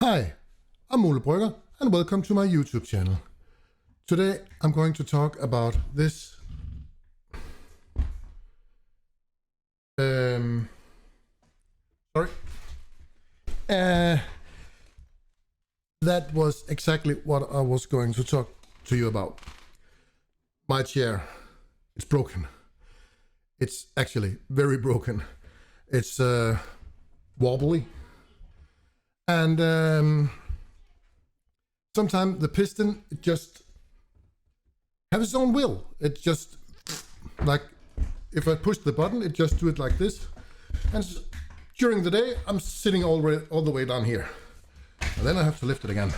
Hi, I'm Ole Brygger and welcome to my YouTube channel. Today I'm going to talk about this that was exactly what I was going to talk to you about. My chair, it's broken. It's actually very broken. It's wobbly. And sometimes the piston just have its own will. It just, like, if I push the button, it just do it like this. And during the day, I'm sitting all the way down here. And then I have to lift it again.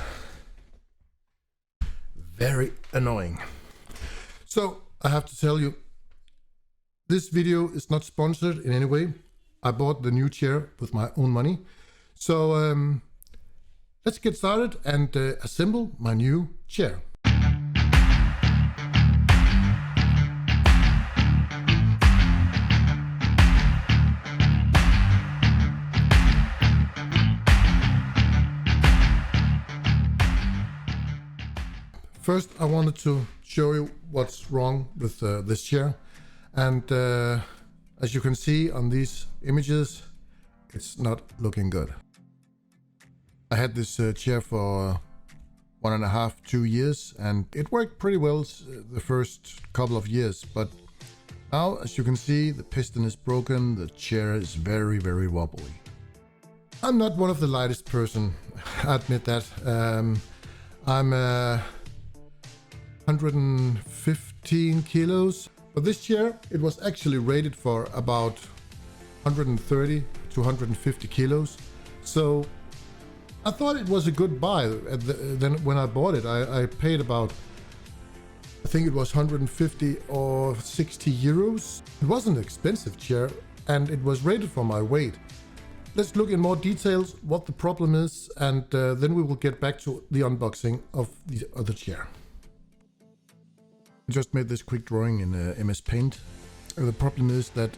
Very annoying. So I have to tell you, this video is not sponsored in any way. I bought the new chair with my own money. So let's get started and assemble my new chair. First, I wanted to show you what's wrong with this chair. And as you can see on these images, it's not looking good. I had this chair for 1.5 to 2 years, and it worked pretty well the first couple of years. But now, as you can see, the piston is broken, the chair is very, very wobbly. I'm not one of the lightest person, I admit that. I'm 115 kilos. But this chair, it was actually rated for about 130 to 150 kilos. So I thought it was a good buy. Then when I bought it, I paid about, I think it was 150 or 60 euros. It was an expensive chair and it was rated for my weight. Let's look in more details what the problem is, and then we will get back to the unboxing of the other chair. I just made this quick drawing in MS Paint. The problem is that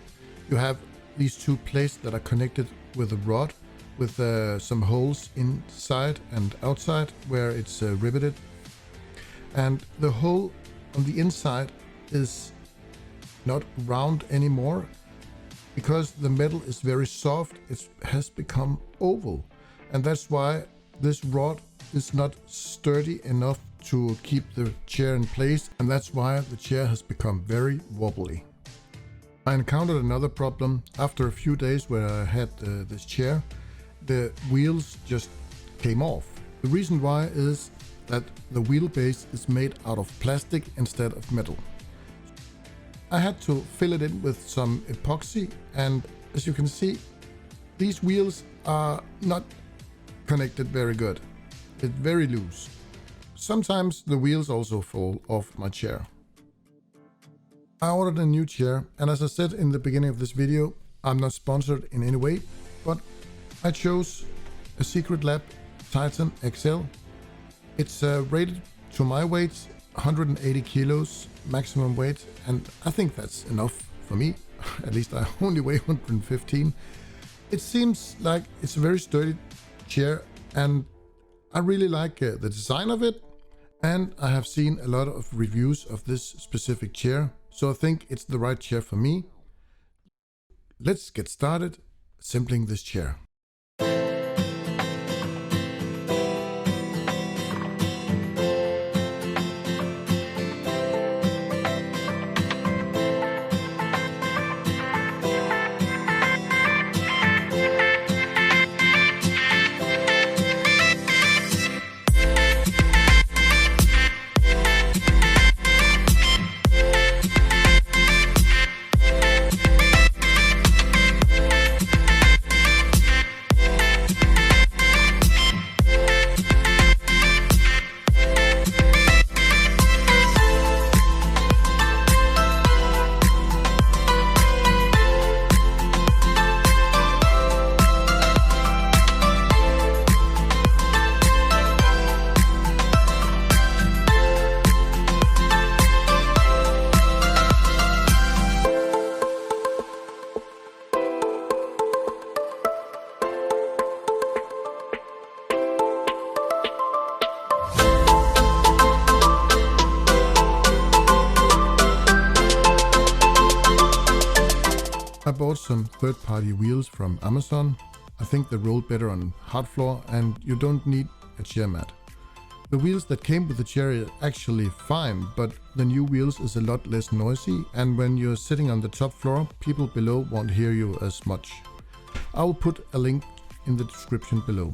you have these two plates that are connected with a rod with some holes inside and outside where it's riveted. And the hole on the inside is not round anymore because the metal is very soft. It has become oval, and that's why this rod is not sturdy enough to keep the chair in place, and that's why the chair has become very wobbly. I encountered another problem after a few days where I had this chair. The wheels just came off. The reason why is that the wheelbase is made out of plastic instead of metal. I had to fill it in with some epoxy, and as you can see, these wheels are not connected very good. It's very loose. Sometimes the wheels also fall off my chair. I ordered a new chair, and as I said in the beginning of this video, I'm not sponsored in any way, but I chose a Secretlab Titan XL. It's rated to my weight, 180 kilos maximum weight, and I think that's enough for me. At least I only weigh 115. It seems like it's a very sturdy chair, and I really like the design of it, and I have seen a lot of reviews of this specific chair, so I think it's the right chair for me. Let's get started assembling this chair. bought some third-party wheels from Amazon. I think they roll better on hard floor and you don't need a chair mat. The wheels that came with the chair are actually fine, but the new wheels is a lot less noisy, and when you're sitting on the top floor, people below won't hear you as much. I will put a link in the description below.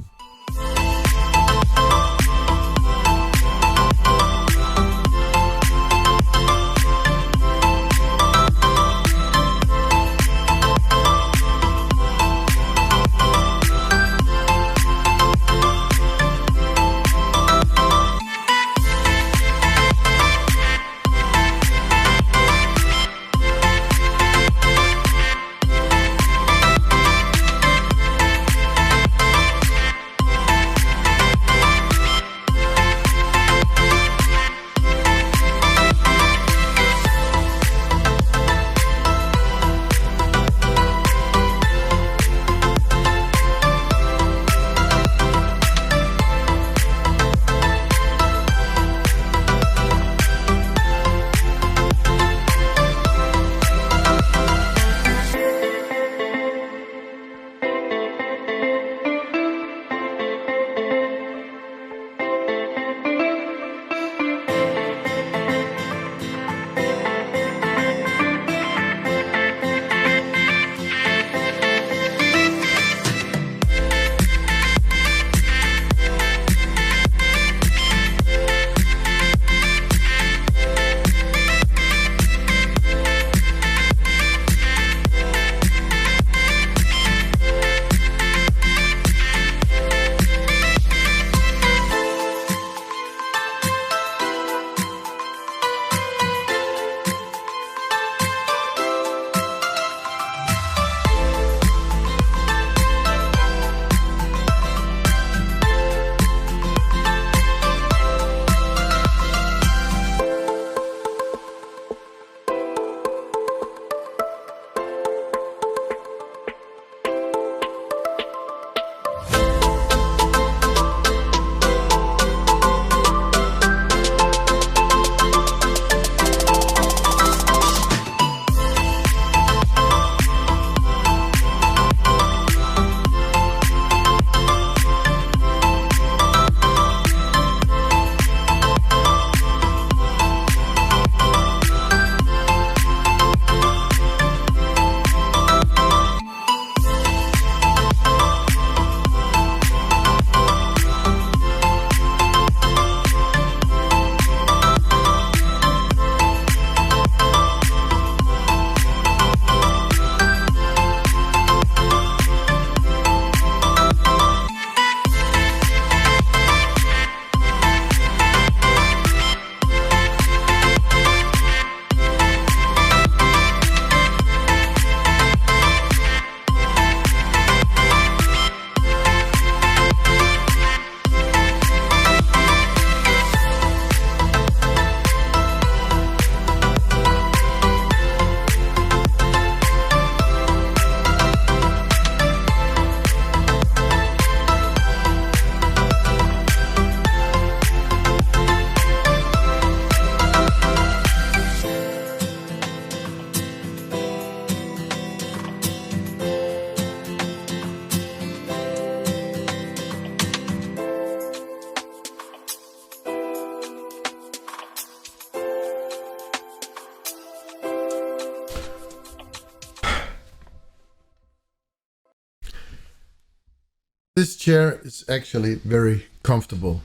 This chair is actually very comfortable.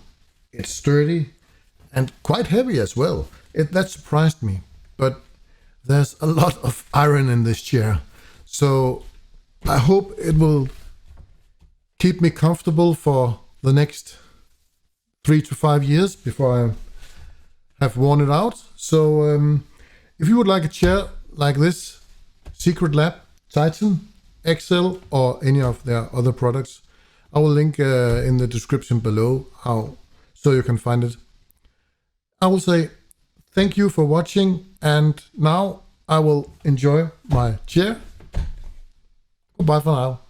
It's sturdy and quite heavy as well. That surprised me, but there's a lot of iron in this chair. So I hope it will keep me comfortable for the next 3 to 5 years before I have worn it out. So if you would like a chair like this, Secretlab, Titan, XL, or any of their other products, I will link in the description below so you can find it. I will say thank you for watching, and now I will enjoy my chair. Goodbye for now.